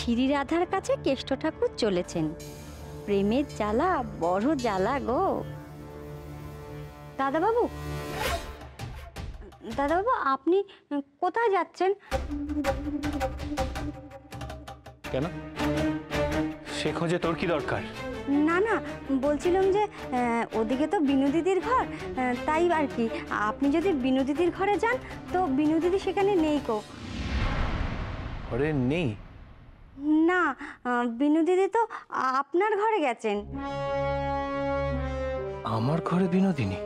ঝিরি রাধার কাছে কেষ্ট ঠাকুর চলেছেন। প্রেমের জ্বালা বড় জ্বালা গো। দাদাবাবু, দাদাবাবু আপনি কোথায় যাচ্ছেন? কেন, সে খোঁজে তোর কি দরকার? না না, বলছিলাম যে ওদিকে তো বিনু দিদির ঘর, তাই আর কি। আপনি যদি বিনু দিদির ঘরে যান তো বিনু দিদি সেখানে নেই গো। ঘরে নেই? না, বিনু দিদি তো আপনার ঘরে গেছেন। আমার ঘরে বিনোদিনী?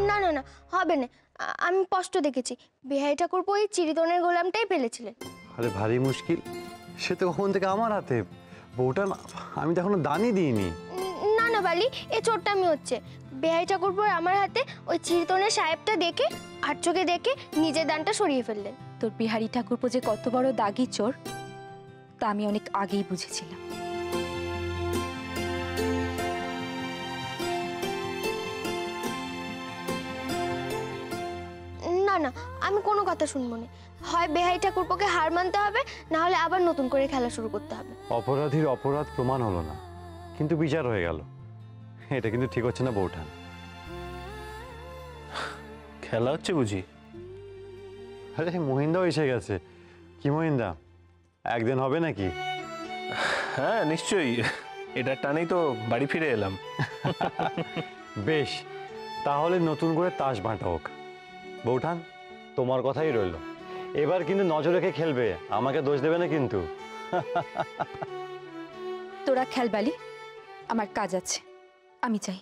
না না না, হবে না। আমি স্পষ্ট দেখেছি বিহারী ঠাকুরপো ওই চিরিতনের গোলামটাই ফেলেছিলেন। আরে ভারী মুশকিল, সে তো কখন থেকে আমার হাতে। বউটা আমি তো এখনো দানই দিইনি। না না বালি, এ চোরটা আমি হচ্ছে। বিহারী ঠাকুরপোর আমার হাতে ওই চিরিতনের সাহেবটা দেখে আর চোখে দেখে নিজের দানটা সরিয়ে ফেললেন। তোর বিহারী ঠাকুরপো যে কত বড় দাগি চোর তা আমি অনেক আগেই বুঝেছিলাম। না না, আমি কোনো কথা শুনবো না। হয় বিহারী ঠাকুরপোকে হার মানতে হবে, না হলে আবার নতুন করে খেলা শুরু করতে হবে। অপরাধীর অপরাধ প্রমাণ হলো না, কিন্তু বিচার হয়ে গেল। এটা কিন্তু ঠিক হচ্ছে না বউঠান। খেলা হচ্ছে বুঝি? আরে মহিন্দাও এসে গেছে। কি মহিন্দা, একদিন হবে নাকি? হ্যাঁ নিশ্চয়ই, এটার টানেই তো বাড়ি ফিরে এলাম। বেশ, তাহলে নতুন করে তাস বাঁটা হোক। বউঠান, তোমার কথাই রইল। এবার কিন্তু নজর রেখে খেলবে, আমাকে দোষ দেবে না কিন্তু। তোরা খেল বালি, আমার কাজ আছে, আমি চাই।